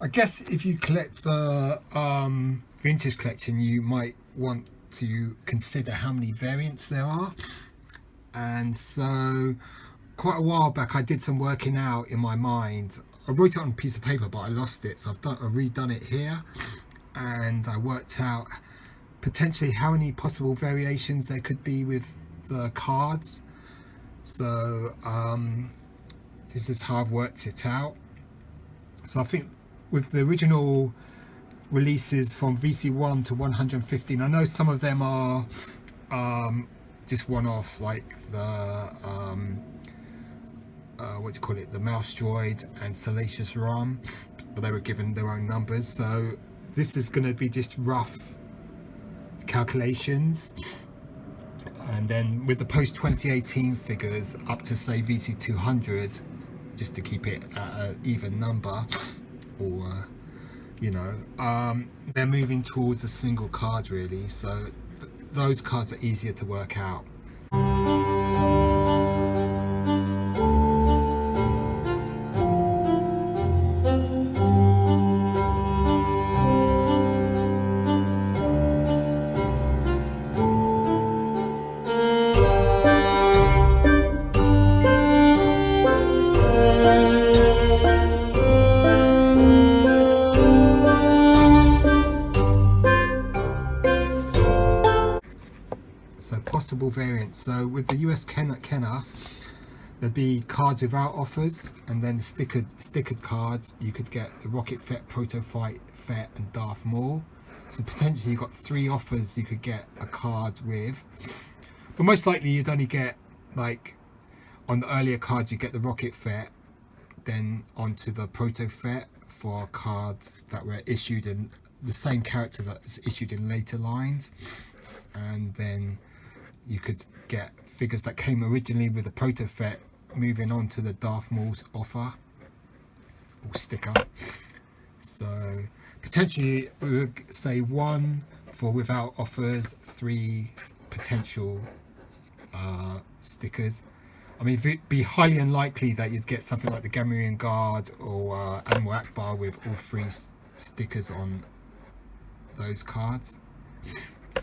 I guess if you collect the vintage collection, you might want to consider how many variants there are. And so quite a while back I did some working out in my mind. I wrote it on a piece of paper but I lost it, so I've redone it here, and I worked out potentially how many possible variations there could be with the cards. So this is how I've worked it out. So I think with the original releases from VC1 to 115, I know some of them are just one-offs, like the what do you call it, the Mouse Droid and Salacious Rom, but they were given their own numbers. So this is going to be just rough calculations, and then with the post 2018 figures up to say VC200, just to keep it at an even number, or you know, they're moving towards a single card really, so those cards are easier to work out. So possible variants. So with the US Kenner, there'd be cards without offers, and then stickered cards. You could get the Rocket Fett, Proto Fight, Fett, and Darth Maul. So potentially you've got 3 offers you could get a card with. But most likely you'd only get, like, on the earlier cards you get the Rocket Fett, then onto the Proto Fett for cards that were issued in the same character that's issued in later lines, and then you could get figures that came originally with the Proto Fett moving on to the Darth Maul's offer or sticker. So potentially we would say 1 for without offers, 3 potential stickers. I mean, it'd be highly unlikely that you'd get something like the Gamorrean Guard or Admiral Akbar with all 3 stickers on those cards.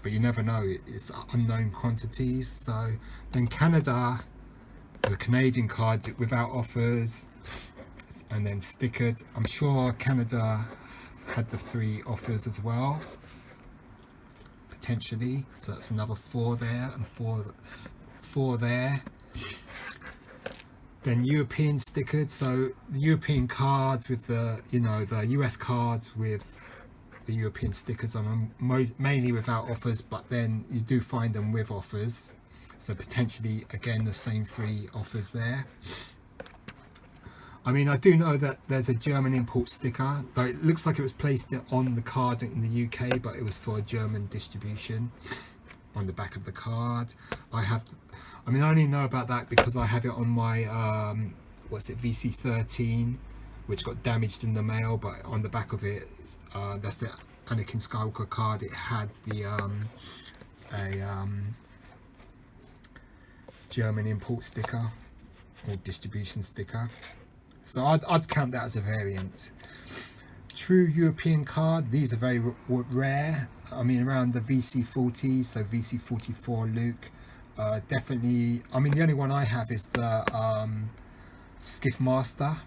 But you never know, it's unknown quantities. So then Canada, the Canadian card without offers, and then stickered. I'm sure Canada had the 3 offers as well, potentially. So that's another 4 there and 4 there. Then European stickered. So the European cards with the, you know, the US cards with the European stickers on them, mainly without offers, but then you do find them with offers, so potentially again the same 3 offers there. I mean, I do know that there's a German import sticker, though it looks like it was placed on the card in the UK, but it was for a German distribution on the back of the card. I only know about that because I have it on my what's it, VC13, which got damaged in the mail, but on the back of it, that's the Anakin Skywalker card. It had the German import sticker or distribution sticker, so I'd count that as a variant. True European card, these are very rare. I mean, around the VC40, so VC44 Luke, definitely. I mean, the only one I have is the Skiff Master,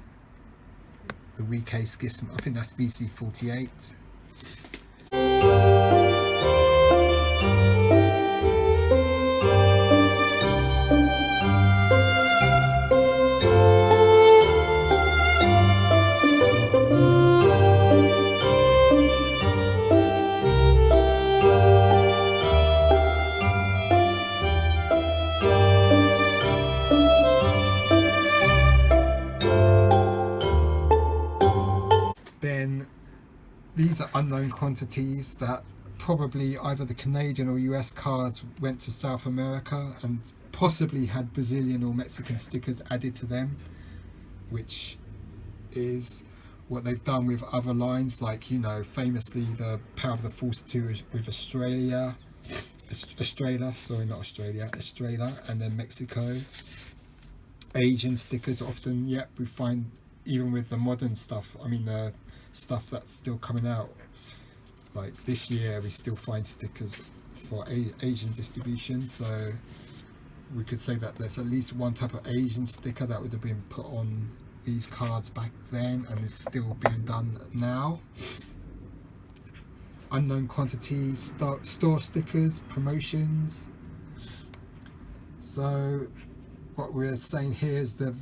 the WK Skiff. I think that's VC48. Then these are unknown quantities that probably either the Canadian or US cards went to South America and possibly had Brazilian or Mexican stickers added to them, which is what they've done with other lines, like, you know, famously the Power of the Force 2 with Australia, and then Mexico. Asian stickers often, we find even with the modern stuff. I mean, the stuff that's still coming out. Like this year we still find stickers for Asian distribution, so we could say that there's at least one type of Asian sticker that would have been put on these cards back then and is still being done now. Unknown quantities, store stickers, promotions. So what we're saying here is that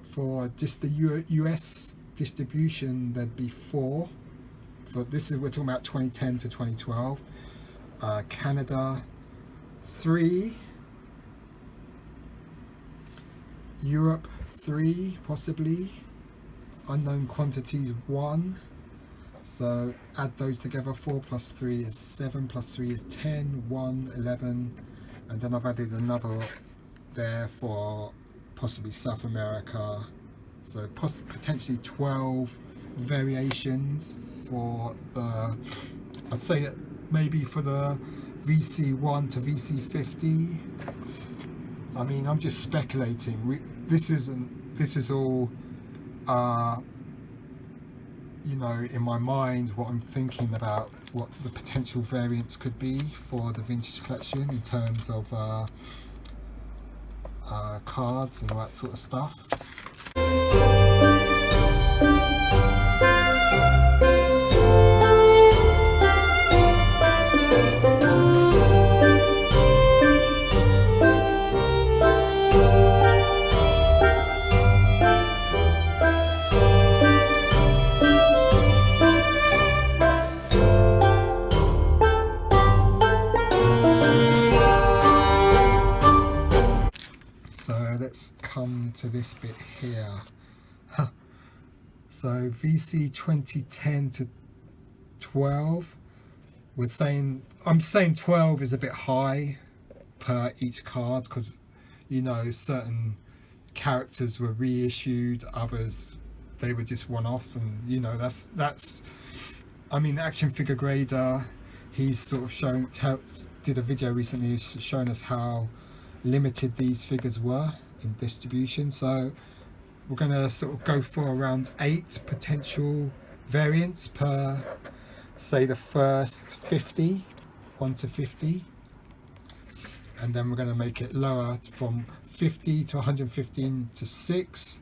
for just the US distribution there'd be 4. For this is, we're talking about 2010 to 2012. Canada 3, Europe 3 possibly, unknown quantities 1. So add those together, 4 plus 3 is 7 plus 3 is 10, 1, 11, and then I've added another there for possibly South America, so potentially 12 variations for the, I'd say maybe for the VC1 to VC50. I mean, I'm just speculating. This is all you know, in my mind, what I'm thinking about what the potential variants could be for the vintage collection in terms of cards and all that sort of stuff. So let's come to this bit here. So VC 2010 to 12, I'm saying 12 is a bit high per each card, because you know certain characters were reissued, others they were just one-offs, and you know that's I mean, Action Figure Grader, he's sort of did a video recently showing us how limited these figures were in distribution. So we're going to sort of go for around 8 potential variants per, say, the first 50, 1 to 50, and then we're going to make it lower from 50 to 115 to 6,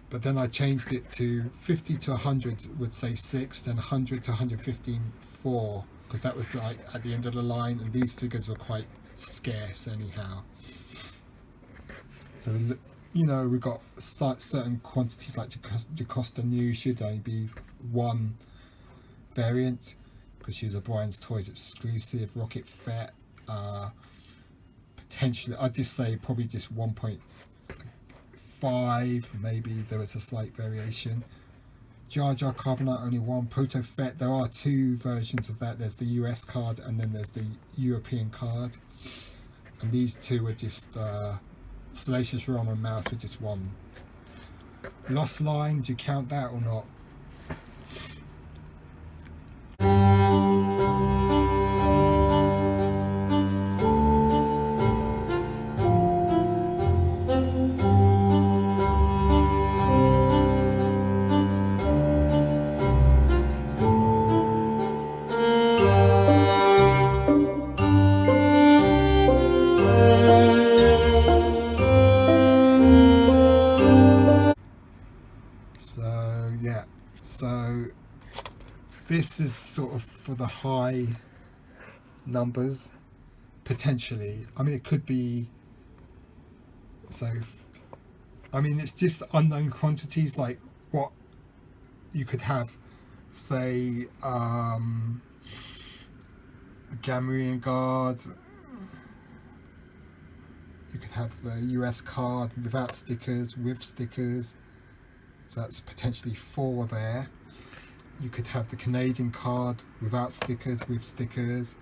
but then I changed it to 50 to 100 would say 6, then 100 to 115 4, because that was like at the end of the line, and these figures were quite scarce anyhow. So you know, we've got certain quantities like Jocasta Nu should only be 1 variant because she was a Brian's Toys exclusive. Rocket Fett, potentially I'd just say probably just 1.5, maybe there was a slight variation. Jar Jar Carbonite only 1. Proto Fett, there are 2 versions of that. There's the US card and then there's the European card, and these 2 are just Salacious Realm and Mouse with just 1. Lost Line, do you count that or not? So yeah, so this is sort of for the high numbers potentially. I mean, it could be, so I mean, it's just unknown quantities, like what you could have, say, Gamorrean Guard, you could have the US card without stickers, with stickers, so that's potentially 4 there. You could have the Canadian card without stickers, with stickers.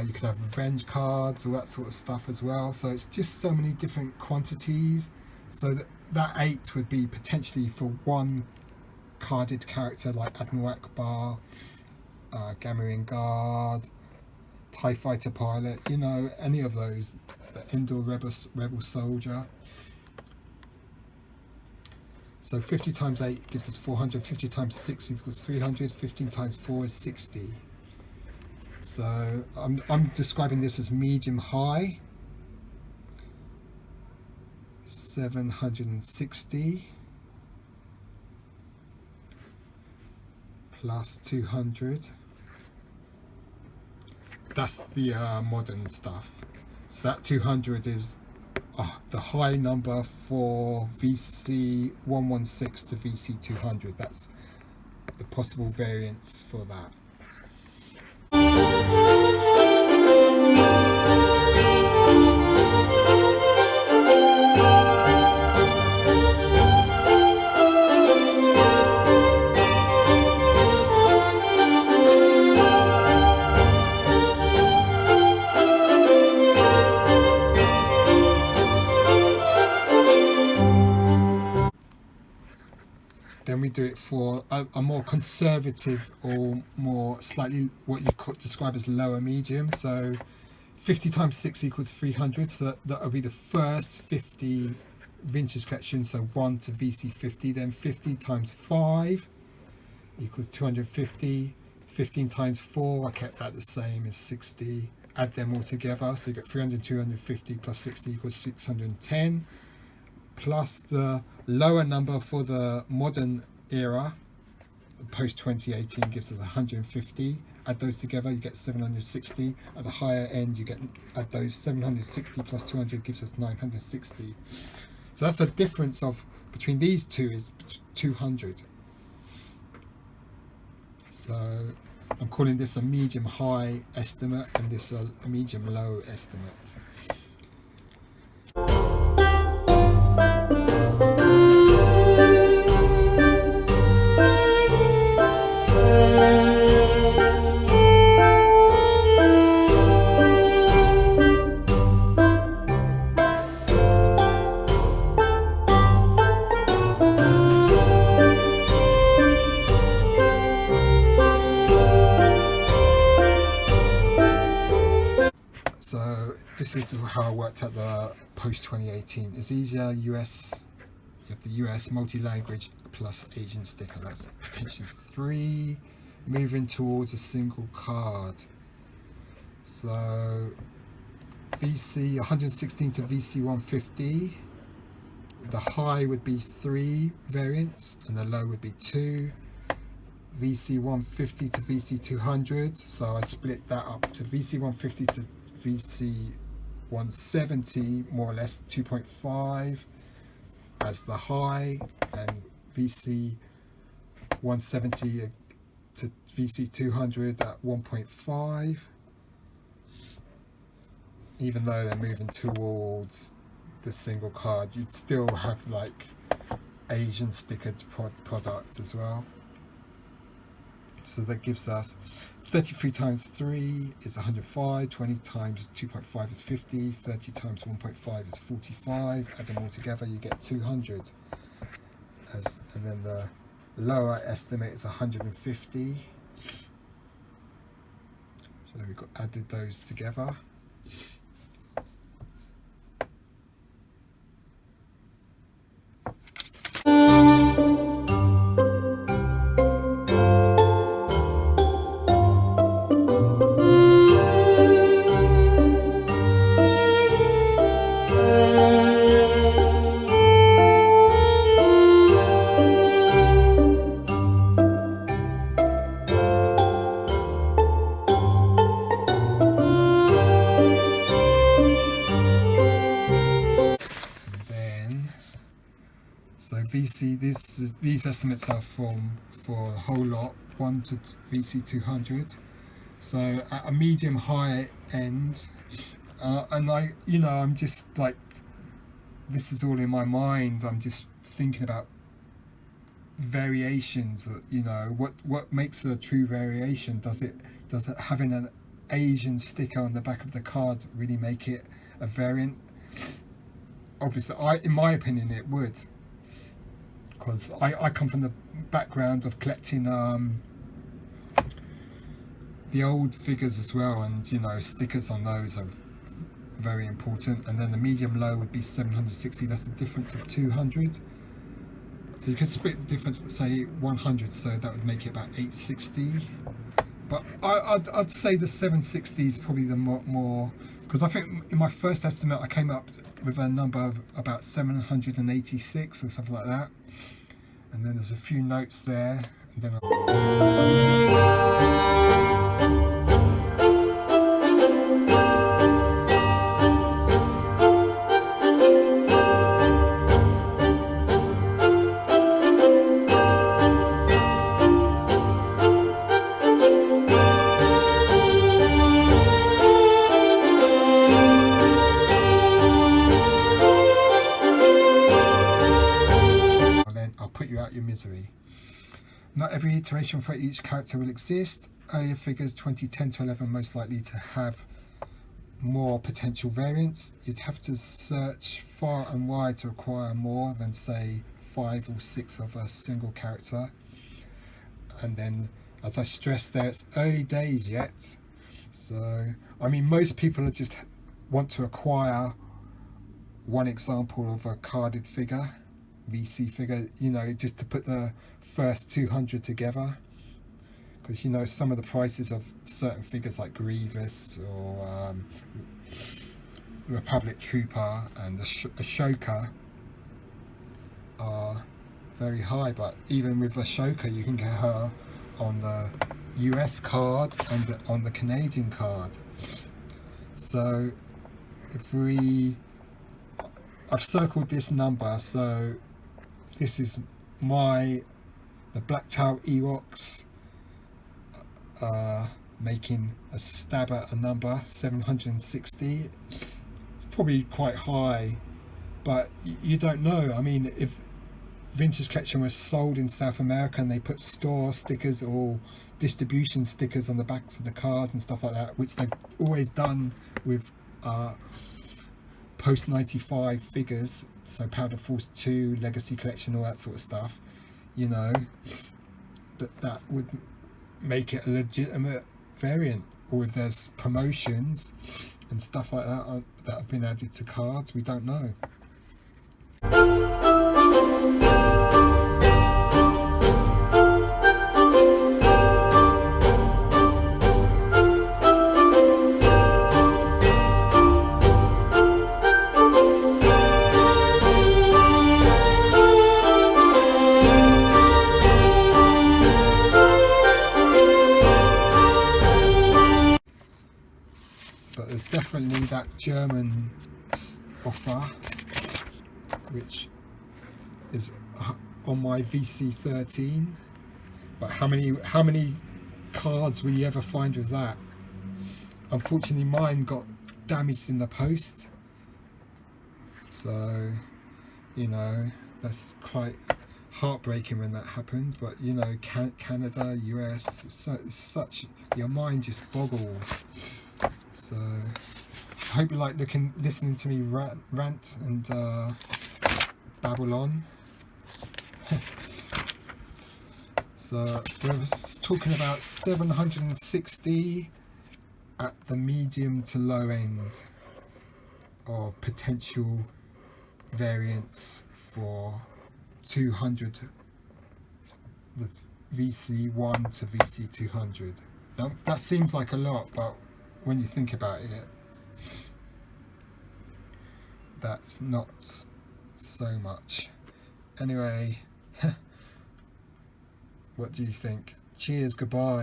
You could have revenge cards, all that sort of stuff as well. So it's just so many different quantities. So that 8 would be potentially for 1 carded character like Admiral Akbar, Gamorrean Guard, TIE Fighter Pilot, you know, any of those, the Endor Rebel Soldier. So 50 times 8 gives us 400, 50 times 6 equals 300, 15 times 4 is 60. So I'm describing this as medium high, 760 plus 200. That's the modern stuff. So that 200 is the high number for VC 116 to VC 200. That's the possible variance for that. Then we do it for a more conservative or more slightly what you could describe as lower medium. So 50 times 6 equals 300. So that will be the first 50 vintage collection. So 1 to VC50. Then 50 times 5 equals 250. 15 times 4, I kept that the same, is 60. Add them all together. So you get 300, 250 plus 60 equals 610. Plus the lower number for the modern era, post 2018, gives us 150. Add those together, you get 760. At the higher end, you get add those 760 plus 200 gives us 960. So that's a difference of between these two is 200. So I'm calling this a medium high estimate and this a medium low estimate. So this is how I worked at the post 2018. It's easier US, you have the US multi-language plus Asian sticker. That's potentially 3, moving towards a single card. So VC 116 to VC 150. The high would be 3 variants and the low would be 2. VC 150 to VC 200. So I split that up to VC 150 to VC 170, more or less 2.5 as the high, and VC 170 to VC 200 at 1.5, even though they're moving towards the single card. You'd still have like Asian stickered product as well. So that gives us 33 times 3 is 105, 20 times 2.5 is 50, 30 times 1.5 is 45. Add them all together, you get 200. And then the lower estimate is 150. So we've got added those together. So VC, these estimates are for the whole lot, 1 to VC 200. So at a medium high end, and I'm just like, this is all in my mind. I'm just thinking about variations. What makes a true variation? Does it having an Asian sticker on the back of the card really make it a variant? Obviously, in my opinion, it would. Because I come from the background of collecting the old figures as well, and stickers on those are very important. And then the medium low would be 760. That's a difference of 200. So you could split the difference, say 100, so that would make it about 860. But I'd say the 760 is probably the more, because I think in my first estimate I came up with a number of about 786 or something like that. And then there's a few notes there. And then I'll put you out your misery. Not every iteration for each character will exist. Earlier figures 2010 to 11 most likely to have more potential variants. You'd have to search far and wide to acquire more than say 5 or 6 of a single character. And then, as I stressed there, it's early days yet. So I mean, most people just want to acquire one example of a carded figure, VC figure, you know, just to put the first 200 together, because you know some of the prices of certain figures like Grievous or Republic Trooper and Ashoka are very high, but even with Ashoka you can get her on the US card and on the Canadian card. So if I've circled this number, so this is the Black Tower Ewoks making a stab at a number 760. It's probably quite high, but you don't know. I mean, if Vintage Collection was sold in South America and they put store stickers or distribution stickers on the backs of the cards and stuff like that, which they've always done with post 95 figures, so Powder Force 2, Legacy Collection, all that sort of stuff, you know, that would make it a legitimate variant. Or if there's promotions and stuff like that that have been added to cards, we don't know. But there's definitely that German offer, which is on my VC13. But how many cards will you ever find with that? Unfortunately, mine got damaged in the post, so you know that's quite heartbreaking when that happened. But you know, Canada, US, such your mind just boggles. So I hope you like listening to me rant and babble on. So we're talking about 760 at the medium to low end of potential variants for 200, the VC1 to VC200. Now, that seems like a lot, but when you think about it, that's not so much. Anyway, what do you think? Cheers, goodbye.